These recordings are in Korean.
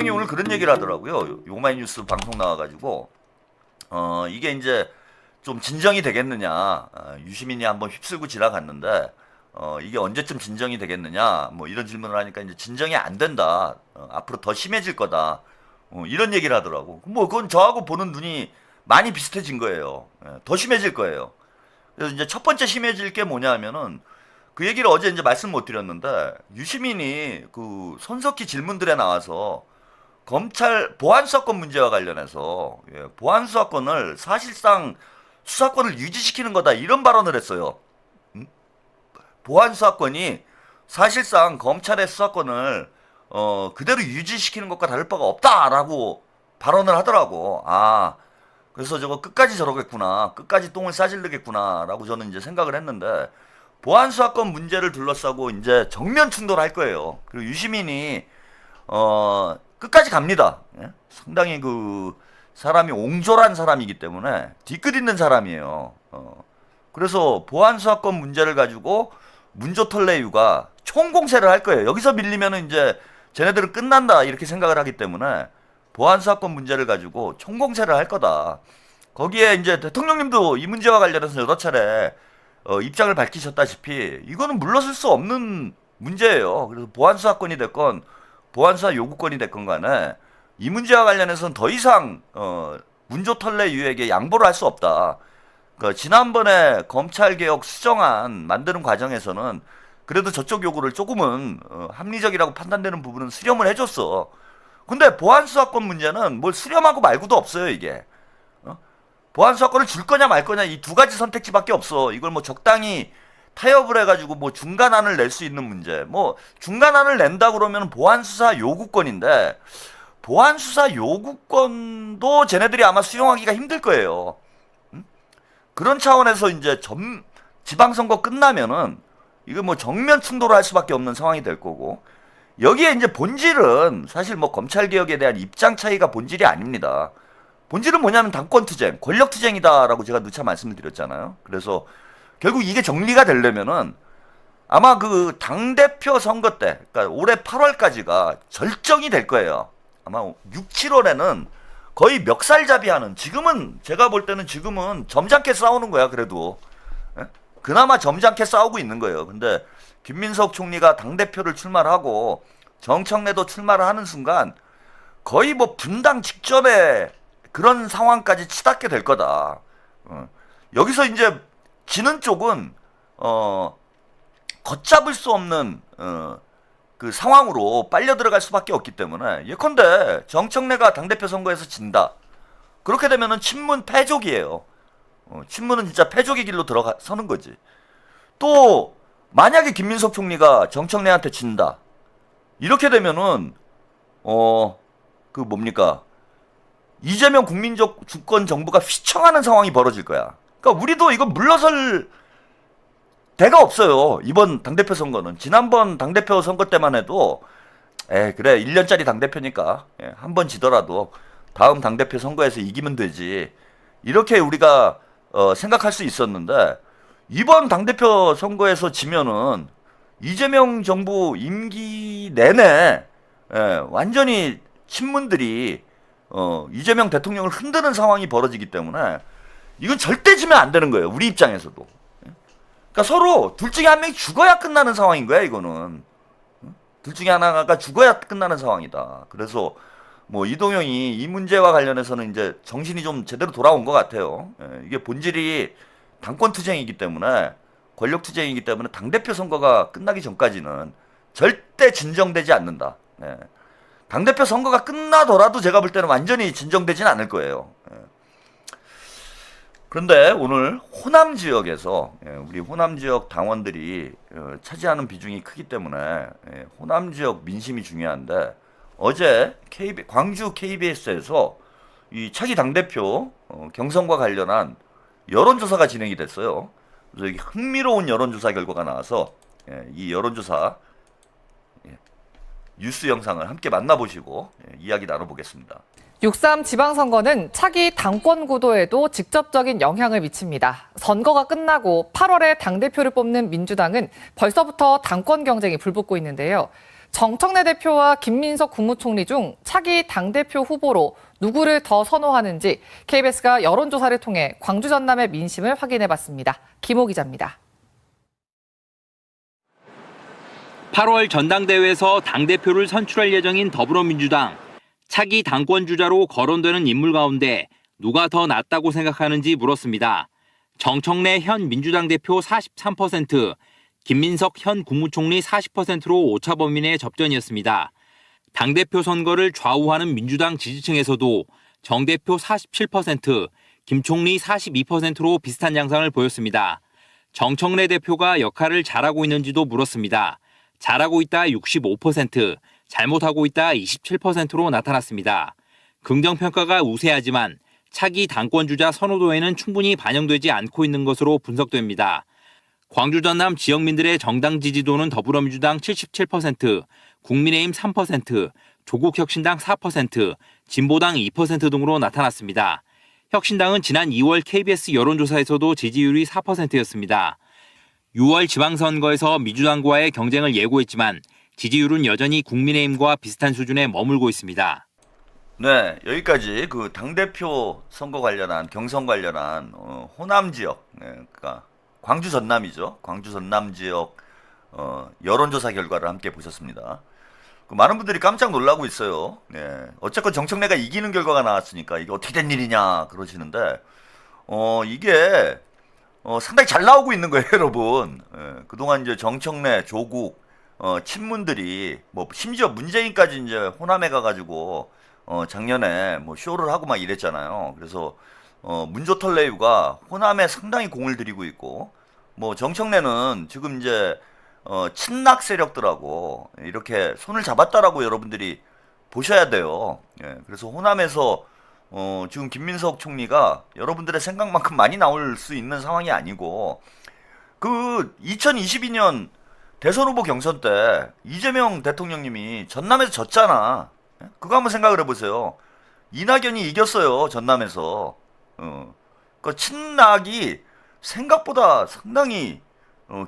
대통령이 오늘 그런 얘기를 하더라고요. 요마이뉴스 방송 나와가지고 이게 이제 좀 진정이 되겠느냐. 유시민이 한번 휩쓸고 지나갔는데 이게 언제쯤 진정이 되겠느냐. 뭐 이런 질문을 하니까 이제 진정이 안 된다. 앞으로 더 심해질 거다. 이런 얘기를 하더라고. 뭐 그건 저하고 보는 눈이 많이 비슷해진 거예요. 더 심해질 거예요. 그래서 이제 첫 번째 심해질 게 뭐냐면은 그 얘기를 어제 이제 말씀 못 드렸는데 유시민이 그 손석희 질문들에 나와서 검찰 보안수사권 문제와 관련해서 보안수사권을 사실상 수사권을 유지시키는 거다 이런 발언을 했어요. 보안수사권이 사실상 검찰의 수사권을 그대로 유지시키는 것과 다를 바가 없다라고 발언을 하더라고. 그래서 저거 끝까지 저러겠구나, 끝까지 똥을 싸질르겠구나라고 저는 이제 생각을 했는데 보안수사권 문제를 둘러싸고 이제 정면 충돌할 거예요. 그리고 유시민이 끝까지 갑니다. 상당히 그 사람이 옹졸한 사람이기 때문에 뒤끝 있는 사람이에요. 그래서 보안수사권 문제를 가지고 문조털레유가 총공세를 할 거예요. 여기서 밀리면은 이제 쟤네들은 끝난다 이렇게 생각을 하기 때문에 보안수사권 문제를 가지고 총공세를 할 거다. 거기에 이제 대통령님도 이 문제와 관련해서 여러 차례 입장을 밝히셨다시피 이거는 물러설 수 없는 문제예요. 그래서 보안수사권이 됐건 보안수사 요구권이 됐건 간에 이 문제와 관련해서는 더 이상 문조털레유에게 양보를 할 수 없다. 그러니까 지난번에 검찰개혁 수정안 만드는 과정에서는 그래도 저쪽 요구를 조금은 합리적이라고 판단되는 부분은 수렴을 해줬어. 근데 보안수사권 문제는 뭘 수렴하고 말고도 없어요. 이게 보안수사권을 줄 거냐 말 거냐 이 두 가지 선택지밖에 없어. 이걸 뭐 적당히 타협을 해가지고 뭐 중간안을 낼 수 있는 문제. 뭐 중간안을 낸다 그러면 보안수사 요구권인데 보안수사 요구권도 쟤네들이 아마 수용하기가 힘들 거예요. 그런 차원에서 이제 지방선거 끝나면은 이거 뭐 정면 충돌을 할 수밖에 없는 상황이 될 거고 여기에 이제 본질은 사실 뭐 검찰개혁에 대한 입장 차이가 본질이 아닙니다. 본질은 뭐냐면 당권투쟁, 권력투쟁이다라고 제가 누차 말씀을 드렸잖아요. 그래서 결국 이게 정리가 되려면은 아마 그 당대표 선거 때, 그러니까 올해 8월까지가 절정이 될 거예요. 아마 6, 7월에는 거의 멱살잡이하는, 지금은 제가 볼 때는 지금은 점잖게 싸우는 거야. 그래도 그나마 점잖게 싸우고 있는 거예요. 근데 김민석 총리가 당대표를 출마를 하고 정청래도 출마를 하는 순간 거의 뭐 분당 직전에 그런 상황까지 치닫게 될 거다. 여기서 이제 지는 쪽은 걷잡을 수 없는 그 상황으로 빨려 들어갈 수밖에 없기 때문에 예컨대 정청래가 당대표 선거에서 진다. 그렇게 되면은 친문 패족이에요. 친문은 진짜 패족의 길로 들어서는 거지. 또 만약에 김민석 총리가 정청래한테 진다. 이렇게 되면은 그 뭡니까? 이재명 국민적 주권 정부가 휘청하는 상황이 벌어질 거야. 그러니까 우리도 이거 물러설 데가 없어요. 이번 당대표 선거는. 지난번 당대표 선거 때만 해도 그래 1년짜리 당대표니까 한 번 지더라도 다음 당대표 선거에서 이기면 되지. 이렇게 우리가 생각할 수 있었는데 이번 당대표 선거에서 지면은 이재명 정부 임기 내내 완전히 친문들이 이재명 대통령을 흔드는 상황이 벌어지기 때문에 이건 절대 지면 안 되는 거예요. 우리 입장에서도. 그러니까 서로 둘 중에 한 명이 죽어야 끝나는 상황인 거야. 이거는 둘 중에 하나가 죽어야 끝나는 상황이다. 그래서 뭐 이동영이 이 문제와 관련해서는 이제 정신이 좀 제대로 돌아온 것 같아요. 이게 본질이 당권투쟁이기 때문에 권력투쟁이기 때문에 당대표 선거가 끝나기 전까지는 절대 진정되지 않는다. 당대표 선거가 끝나더라도 제가 볼 때는 완전히 진정되지는 않을 거예요. 그런데 오늘 호남 지역에서 우리 호남 지역 당원들이 차지하는 비중이 크기 때문에 호남 지역 민심이 중요한데 어제 광주 KBS에서 이 차기 당대표 경선과 관련한 여론조사가 진행이 됐어요. 그래서 이게 흥미로운 여론조사 결과가 나와서 이 여론조사 뉴스 영상을 함께 만나보시고 이야기 나눠보겠습니다. 6.3 지방선거는 차기 당권 구도에도 직접적인 영향을 미칩니다. 선거가 끝나고 8월에 당대표를 뽑는 민주당은 벌써부터 당권 경쟁이 불붙고 있는데요. 정청래 대표와 김민석 국무총리 중 차기 당대표 후보로 누구를 더 선호하는지 KBS가 여론조사를 통해 광주 전남의 민심을 확인해봤습니다. 김호 기자입니다. 8월 전당대회에서 당대표를 선출할 예정인 더불어민주당. 차기 당권주자로 거론되는 인물 가운데 누가 더 낫다고 생각하는지 물었습니다. 정청래 현 민주당 대표 43%, 김민석 현 국무총리 40%로 오차범위 접전이었습니다. 당대표 선거를 좌우하는 민주당 지지층에서도 정 대표 47%, 김 총리 42%로 비슷한 양상을 보였습니다. 정청래 대표가 역할을 잘하고 있는지도 물었습니다. 잘하고 있다 65%, 잘못하고 있다 27%로 나타났습니다. 긍정평가가 우세하지만 차기 당권주자 선호도에는 충분히 반영되지 않고 있는 것으로 분석됩니다. 광주 전남 지역민들의 정당 지지도는 더불어민주당 77%, 국민의힘 3%, 조국혁신당 4%, 진보당 2% 등으로 나타났습니다. 혁신당은 지난 2월 KBS 여론조사에서도 지지율이 4%였습니다. 6월 지방선거에서 민주당과의 경쟁을 예고했지만 지지율은 여전히 국민의힘과 비슷한 수준에 머물고 있습니다. 네, 여기까지 그 당대표 선거 관련한 경선 관련한 호남 지역, 네, 그러니까 광주 전남이죠. 광주 전남 지역 여론조사 결과를 함께 보셨습니다. 많은 분들이 깜짝 놀라고 있어요. 네, 어쨌건 정청래가 이기는 결과가 나왔으니까 이게 어떻게 된 일이냐 그러시는데 이게 상당히 잘 나오고 있는 거예요, 여러분. 예, 그동안 이제 정청래, 조국, 친문들이, 뭐, 심지어 문재인까지 이제 호남에 가가지고, 작년에 뭐 쇼를 하고 막 이랬잖아요. 그래서, 문조털레유가 호남에 상당히 공을 들이고 있고, 뭐, 정청래는 지금 이제, 친낙 세력들하고 이렇게 손을 잡았다라고 여러분들이 보셔야 돼요. 예, 그래서 호남에서 지금 김민석 총리가 여러분들의 생각만큼 많이 나올 수 있는 상황이 아니고, 그 2022년 대선 후보 경선 때 이재명 대통령님이 전남에서 졌잖아. 그거 한번 생각을 해보세요. 이낙연이 이겼어요, 전남에서. 그 친낙이 생각보다 상당히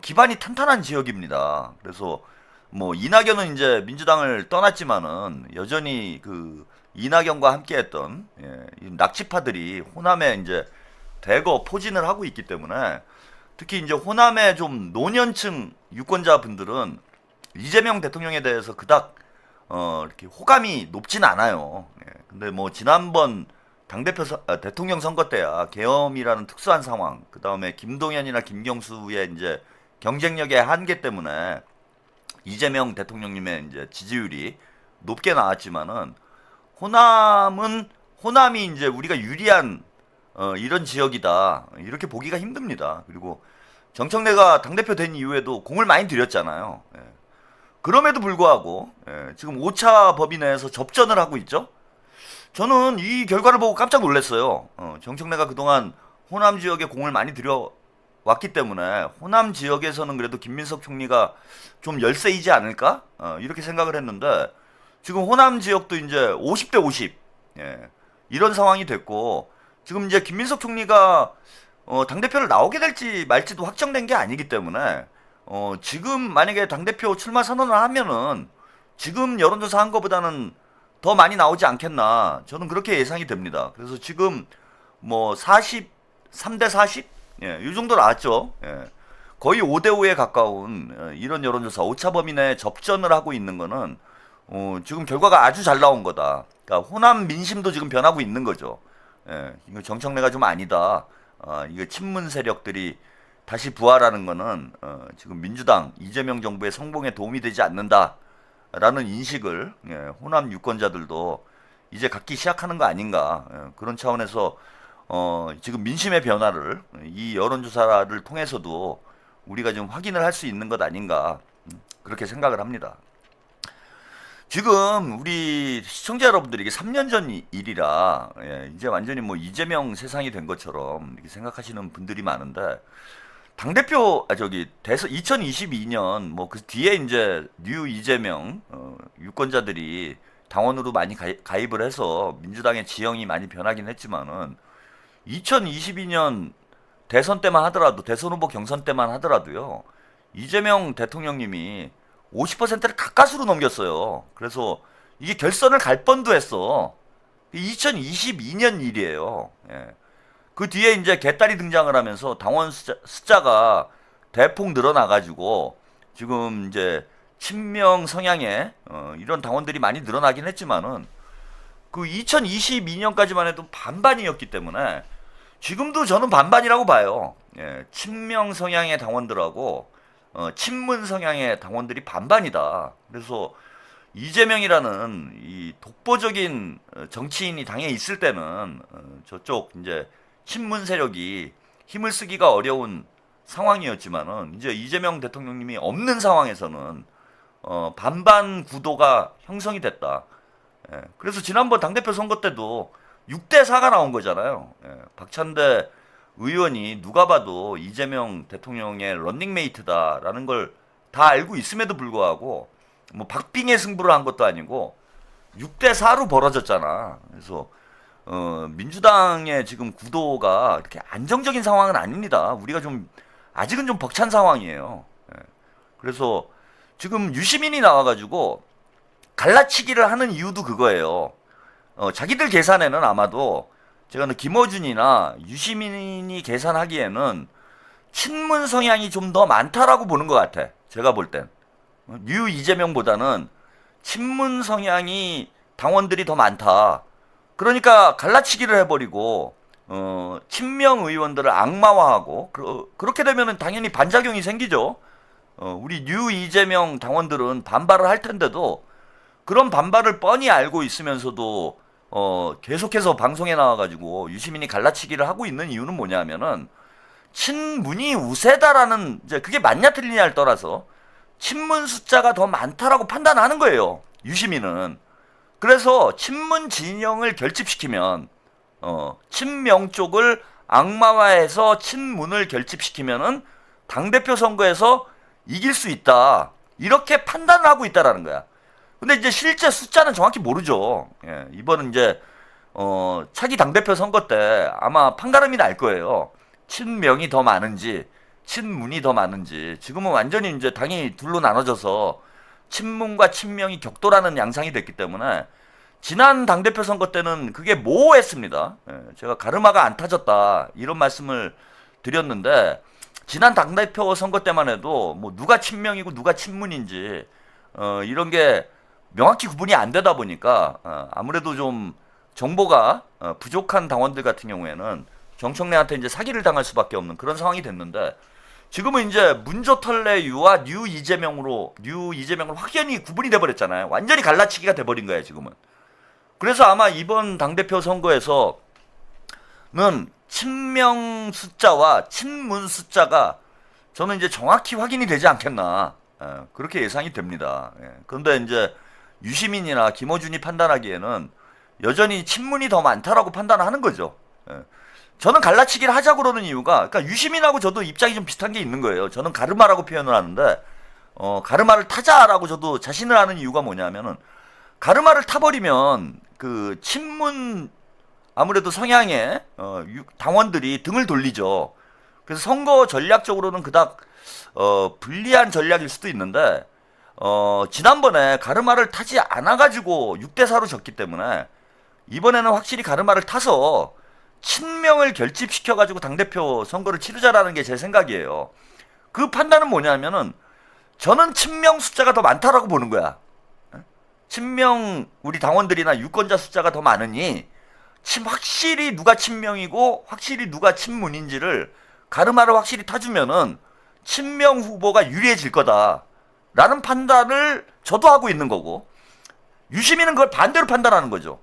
기반이 탄탄한 지역입니다. 그래서 뭐 이낙연은 이제 민주당을 떠났지만은 여전히 그 이낙연과 함께했던 낙지파들이 호남에 이제 대거 포진을 하고 있기 때문에 특히 이제 호남의 좀 노년층 유권자분들은 이재명 대통령에 대해서 그닥 이렇게 호감이 높진 않아요. 근데 뭐 지난번 당대표 대통령 선거 때야 계엄이라는 특수한 상황, 그 다음에 김동연이나 김경수의 이제 경쟁력의 한계 때문에 이재명 대통령님의 이제 지지율이 높게 나왔지만은 호남이 이제 우리가 유리한 이런 지역이다 이렇게 보기가 힘듭니다. 그리고 정청래가 당대표 된 이후에도 공을 많이 들였잖아요. 예. 그럼에도 불구하고 지금 5차 법위 내에서 접전을 하고 있죠. 저는 이 결과를 보고 깜짝 놀랐어요. 정청래가 그동안 호남 지역에 공을 많이 들여왔기 때문에 호남 지역에서는 그래도 김민석 총리가 좀 열세이지 않을까? 이렇게 생각을 했는데 지금 호남 지역도 이제 50대 50 이런 상황이 됐고 지금 이제 김민석 총리가 당대표를 나오게 될지 말지도 확정된 게 아니기 때문에 지금 만약에 당대표 출마 선언을 하면은 지금 여론조사 한 거보다는 더 많이 나오지 않겠나 저는 그렇게 예상이 됩니다. 그래서 지금 뭐 43대 40? 이 정도 나왔죠. 거의 5대 5에 가까운 이런 여론조사 5차 범위 내에 접전을 하고 있는 거는 지금 결과가 아주 잘 나온 거다. 그러니까 호남 민심도 지금 변하고 있는 거죠. 이거 정청래가 좀 아니다. 이거 친문 세력들이 다시 부활하는 거는 지금 민주당 이재명 정부의 성공에 도움이 되지 않는다라는 인식을 호남 유권자들도 이제 갖기 시작하는 거 아닌가. 그런 차원에서 지금 민심의 변화를 이 여론조사를 통해서도 우리가 좀 확인을 할 수 있는 것 아닌가 그렇게 생각을 합니다. 지금 우리 시청자 여러분들이 이게 3년 전 일이라 이제 완전히 뭐 이재명 세상이 된 것처럼 이렇게 생각하시는 분들이 많은데 당대표 대선 2022년 뭐 그 뒤에 이제 뉴 이재명 유권자들이 당원으로 많이 가입을 해서 민주당의 지형이 많이 변하긴 했지만은 2022년 대선 때만 하더라도 대선 후보 경선 때만 하더라도요. 이재명 대통령님이 50%를 가까스로 넘겼어요. 그래서 이게 결선을 갈 뻔도 했어. 2022년 일이에요. 예. 그 뒤에 이제 개딸이 등장을 하면서 당원 숫자가 대폭 늘어나가지고 지금 이제 친명 성향의 이런 당원들이 많이 늘어나긴 했지만은 그 2022년까지만 해도 반반이었기 때문에 지금도 저는 반반이라고 봐요. 예. 친명 성향의 당원들하고 친문 성향의 당원들이 반반이다. 그래서 이재명이라는 이 독보적인 정치인이 당에 있을 때는 저쪽 이제 친문 세력이 힘을 쓰기가 어려운 상황이었지만은 이제 이재명 대통령님이 없는 상황에서는 반반 구도가 형성이 됐다. 예, 그래서 지난번 당대표 선거 때도 6대 4가 나온 거잖아요. 예, 박찬대 의원이 누가 봐도 이재명 대통령의 런닝메이트다라는 걸 다 알고 있음에도 불구하고 뭐 박빙의 승부를 한 것도 아니고 6대 4로 벌어졌잖아. 그래서 민주당의 지금 구도가 이렇게 안정적인 상황은 아닙니다. 우리가 좀 아직은 좀 벅찬 상황이에요. 예. 그래서 지금 유시민이 나와가지고 갈라치기를 하는 이유도 그거예요. 자기들 계산에는 아마도 제가 김어준이나 유시민이 계산하기에는 친문 성향이 좀 더 많다라고 보는 것 같아. 제가 볼 땐. 뉴 이재명보다는 친문 성향이 당원들이 더 많다. 그러니까 갈라치기를 해버리고 친명 의원들을 악마화하고 그렇게 되면은 당연히 반작용이 생기죠. 우리 뉴 이재명 당원들은 반발을 할 텐데도 그런 반발을 뻔히 알고 있으면서도 계속해서 방송에 나와가지고 유시민이 갈라치기를 하고 있는 이유는 뭐냐면은 친문이 우세다라는 이제 그게 맞냐 틀리냐를 떠나서 친문 숫자가 더 많다라고 판단하는 거예요. 유시민은. 그래서 친문 진영을 결집시키면 친명 쪽을 악마화해서 친문을 결집시키면은 당대표 선거에서 이길 수 있다. 이렇게 판단을 하고 있다라는 거야. 근데 이제 실제 숫자는 정확히 모르죠. 예, 이번은 이제 차기 당대표 선거 때 아마 판가름이 날 거예요. 친명이 더 많은지 친문이 더 많은지. 지금은 완전히 이제 당이 둘로 나눠져서 친문과 친명이 격돌하는 양상이 됐기 때문에 지난 당대표 선거 때는 그게 모호했습니다. 예, 제가 가르마가 안 타졌다 이런 말씀을 드렸는데 지난 당대표 선거 때만 해도 뭐 누가 친명이고 누가 친문인지 이런 게 명확히 구분이 안 되다 보니까 아무래도 좀 정보가 부족한 당원들 같은 경우에는 정청래한테 이제 사기를 당할 수밖에 없는 그런 상황이 됐는데 지금은 이제 문조털레유와 뉴 이재명으로 확연히 구분이 돼버렸잖아요. 완전히 갈라치기가 돼버린 거예요 지금은. 그래서 아마 이번 당대표 선거에서는 친명 숫자와 친문 숫자가 저는 이제 정확히 확인이 되지 않겠나 그렇게 예상이 됩니다. 그런데 이제 유시민이나 김어준이 판단하기에는 여전히 친문이 더 많다라고 판단하는 거죠. 저는 갈라치기를 하자고 그러는 이유가 그러니까 유시민하고 저도 입장이 좀 비슷한 게 있는 거예요. 저는 가르마라고 표현을 하는데 가르마를 타자라고 저도 자신을 하는 이유가 뭐냐면은 가르마를 타버리면 그 친문 아무래도 성향의 당원들이 등을 돌리죠. 그래서 선거 전략적으로는 그닥 불리한 전략일 수도 있는데 지난번에 가르마를 타지 않아가지고 6대 4로 졌기 때문에 이번에는 확실히 가르마를 타서 친명을 결집시켜가지고 당대표 선거를 치르자라는 게 제 생각이에요. 그 판단은 뭐냐면은 저는 친명 숫자가 더 많다라고 보는 거야. 친명 우리 당원들이나 유권자 숫자가 더 많으니 확실히 누가 친명이고 확실히 누가 친문인지를 가르마를 확실히 타주면은 친명 후보가 유리해질 거다라는 판단을 저도 하고 있는 거고 유시민은 그걸 반대로 판단하는 거죠.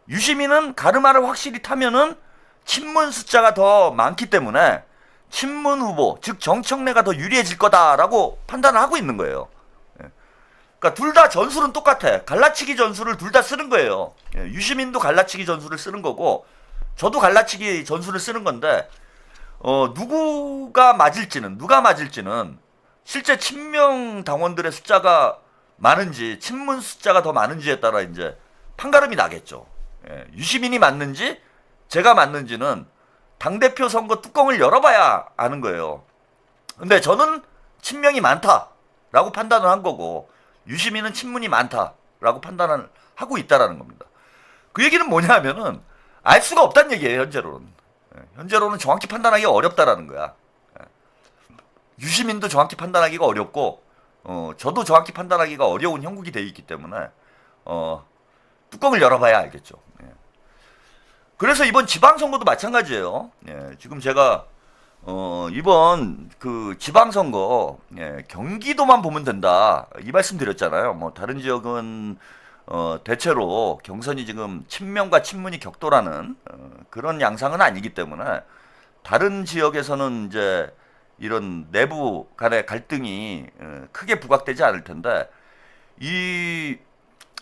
유시민은 가르마를 확실히 타면은 친문 숫자가 더 많기 때문에 친문 후보, 즉 정청래가 더 유리해질 거다라고 판단을 하고 있는 거예요. 그러니까 둘 다 전술은 똑같아. 갈라치기 전술을 둘 다 쓰는 거예요. 유시민도 갈라치기 전술을 쓰는 거고 저도 갈라치기 전술을 쓰는 건데 누가 맞을지는 실제 친명 당원들의 숫자가 많은지, 친문 숫자가 더 많은지에 따라 이제 판가름이 나겠죠. 예, 유시민이 맞는지 제가 맞는지는 당대표 선거 뚜껑을 열어봐야 아는 거예요. 근데 저는 친명이 많다라고 판단을 한 거고 유시민은 친문이 많다라고 판단을 하고 있다라는 겁니다. 그 얘기는 뭐냐 하면은 알 수가 없다는 얘기예요. 현재로는. 예, 현재로는 정확히 판단하기가 어렵다라는 거야. 예. 유시민도 정확히 판단하기가 어렵고 저도 정확히 판단하기가 어려운 형국이 되어 있기 때문에 뚜껑을 열어봐야 알겠죠. 예. 그래서 이번 지방선거도 마찬가지예요. 예, 지금 제가 이번 그 지방선거 경기도만 보면 된다 이 말씀 드렸잖아요. 뭐 다른 지역은 대체로 경선이 지금 친명과 친문이 격돌하는 그런 양상은 아니기 때문에 다른 지역에서는 이제 이런 내부 간의 갈등이 크게 부각되지 않을 텐데 이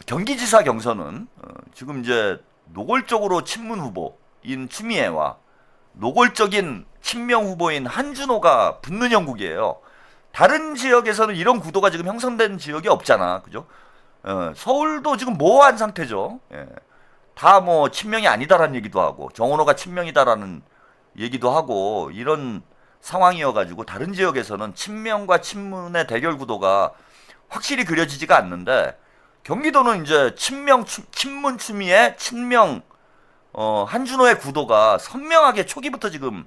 경기지사 경선은 지금 이제 노골적으로 친문 후보인 추미애와 노골적인 친명 후보인 한준호가 붙는 형국이에요. 다른 지역에서는 이런 구도가 지금 형성된 지역이 없잖아, 그죠? 서울도 지금 모호한 상태죠. 예. 다 뭐 친명이 아니다라는 얘기도 하고 정원호가 친명이다라는 얘기도 하고 이런 상황이어가지고 다른 지역에서는 친명과 친문의 대결 구도가 확실히 그려지지가 않는데 경기도는 이제 친문 추미애 친명 한준호의 구도가 선명하게 초기부터 지금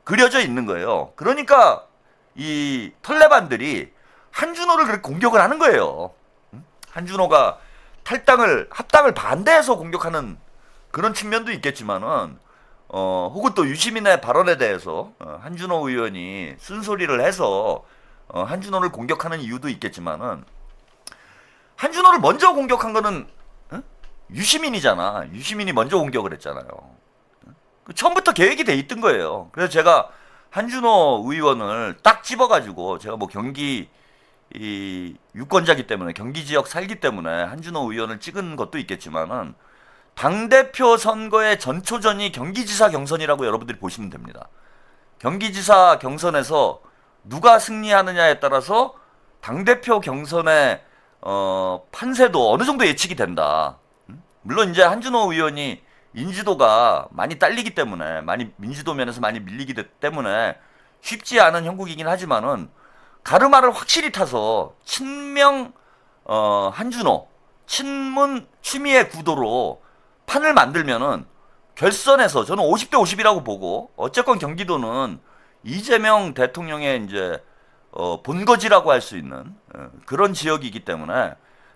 그려져 있는 거예요. 그러니까 이 털레반들이 한준호를 그렇게 공격을 하는 거예요. 한준호가 합당을 반대해서 공격하는 그런 측면도 있겠지만은 혹은 또 유시민의 발언에 대해서 한준호 의원이 쓴소리를 해서 한준호를 공격하는 이유도 있겠지만은 한준호를 먼저 공격한 거는 유시민이잖아. 유시민이 먼저 공격을 했잖아요. 처음부터 계획이 돼 있던 거예요. 그래서 제가 한준호 의원을 딱 집어가지고 제가 뭐 경기 이 유권자기 때문에 경기 지역 살기 때문에 한준호 의원을 찍은 것도 있겠지만은 당대표 선거의 전초전이 경기지사 경선이라고 여러분들이 보시면 됩니다. 경기지사 경선에서 누가 승리하느냐에 따라서 당대표 경선의 판세도 어느 정도 예측이 된다. 물론 이제 한준호 의원이 인지도가 많이 딸리기 때문에 민주도 면에서 많이 밀리기 때문에 쉽지 않은 형국이긴 하지만은 가르마를 확실히 타서 친명 한준호 친문 추미애 구도로 판을 만들면은 결선에서 저는 50대 50이라고 보고 어쨌건 경기도는 이재명 대통령의 이제 본거지라고 할 수 있는 그런 지역이기 때문에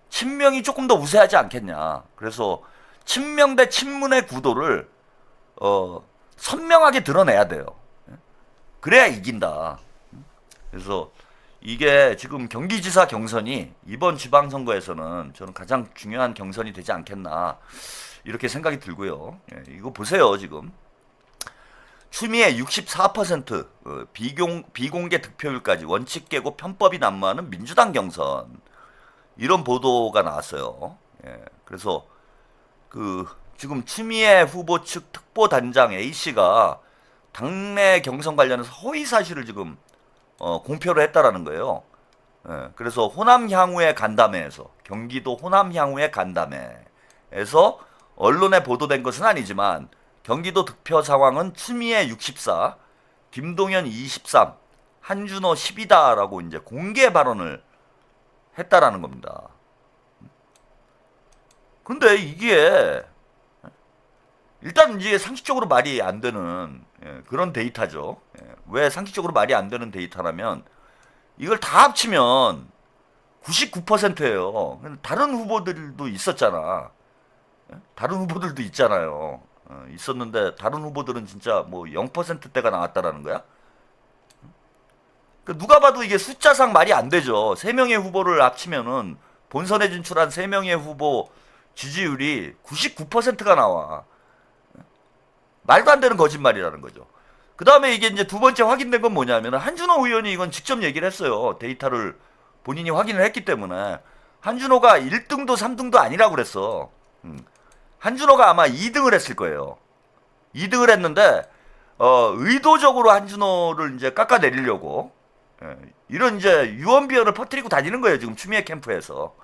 친명이 조금 더 우세하지 않겠냐. 그래서 친명 대 친문의 구도를 선명하게 드러내야 돼요. 그래야 이긴다. 그래서 이게 지금 경기지사 경선이 이번 지방선거에서는 저는 가장 중요한 경선이 되지 않겠나 이렇게 생각이 들고요. 이거 보세요. 지금 추미애 64% 비공개 득표율까지 원칙 깨고 편법이 난무하는 민주당 경선 이런 보도가 나왔어요. 그래서 지금 추미애 후보 측 특보단장 A씨가 당내 경선 관련해서 허위 사실을 지금 공표를 했다라는 거예요. 그래서 호남 향후의 간담회에서 경기도 호남 향후의 간담회에서 언론에 보도된 것은 아니지만 경기도 득표 상황은 추미애 64, 김동연 23, 한준호 10이다라고 이제 공개 발언을 했다라는 겁니다. 근데 이게 일단 이제 상식적으로 말이 안 되는 그런 데이터죠. 왜 상식적으로 말이 안 되는 데이터라면 이걸 다 합치면 99%예요. 다른 후보들도 있었잖아. 다른 후보들도 있잖아요. 있었는데 다른 후보들은 진짜 뭐 0%대가 나왔다라는 거야? 누가 봐도 이게 숫자상 말이 안 되죠. 3명의 후보를 합치면은 본선에 진출한 3명의 후보 지지율이 99%가 나와. 말도 안 되는 거짓말이라는 거죠. 그 다음에 이게 이제 두 번째 확인된 건 뭐냐면 한준호 의원이 이건 직접 얘기를 했어요. 데이터를 본인이 확인을 했기 때문에 한준호가 1등도 3등도 아니라고 그랬어. 한준호가 아마 2등을 했을 거예요. 2등을 했는데 의도적으로 한준호를 이제 깎아내리려고 이런 이제 유언비어를 퍼뜨리고 다니는 거예요. 지금 추미애 캠프에서.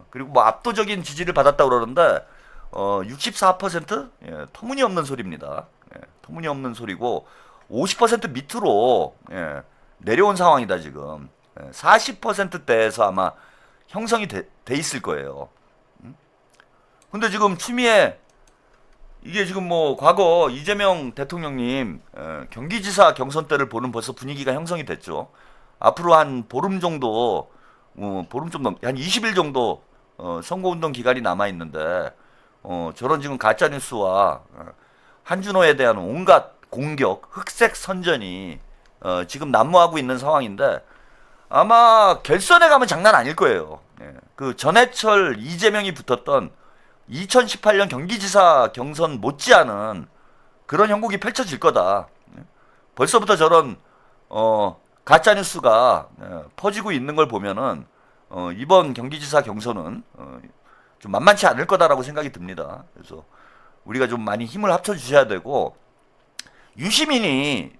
그리고 뭐 압도적인 지지를 받았다고 그러는데 64%? 예, 터무니없는 소리입니다. 예, 터무니없는 소리고 50% 밑으로 예, 내려온 상황이다 지금. 40%대에서 아마 형성이 돼 있을 거예요. 근데 지금 추미애 이게 지금 뭐 과거 이재명 대통령님 경기지사 경선 때를 보는 벌써 분위기가 형성이 됐죠. 앞으로 한 보름 정도 한 20일 정도 선거운동 기간이 남아 있는데 저런 지금 가짜 뉴스와 한준호에 대한 온갖 공격, 흑색 선전이 지금 난무하고 있는 상황인데 아마 결선에 가면 장난 아닐 거예요. 예. 그 전해철, 이재명이 붙었던 2018년 경기지사 경선 못지않은 그런 형국이 펼쳐질 거다. 예. 벌써부터 저런 가짜 뉴스가 퍼지고 있는 걸 보면은 이번 경기지사 경선은 좀 만만치 않을 거다라고 생각이 듭니다. 그래서 우리가 좀 많이 힘을 합쳐 주셔야 되고 유시민이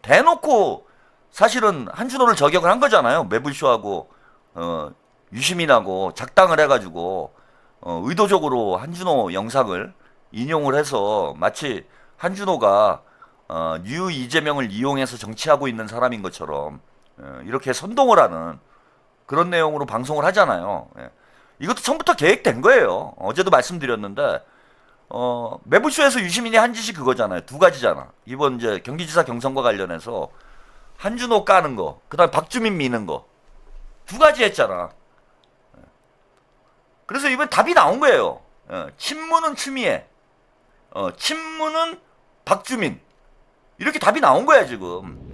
대놓고 사실은 한준호를 저격을 한 거잖아요. 매불쇼하고 유시민하고 작당을 해가지고 의도적으로 한준호 영상을 인용을 해서 마치 한준호가 뉴 이재명을 이용해서 정치하고 있는 사람인 것처럼 이렇게 선동을 하는 그런 내용으로 방송을 하잖아요. 예. 이것도 처음부터 계획된 거예요. 어제도 말씀드렸는데 매불쇼에서 유시민이 한 짓이 그거잖아요. 두 가지잖아. 이번 이제 경기지사 경선과 관련해서 한준호 까는 거, 그다음 박주민 미는 거 두 가지 했잖아. 그래서 이번 답이 나온 거예요. 친문은 추미애, 친문은 박주민 이렇게 답이 나온 거야 지금.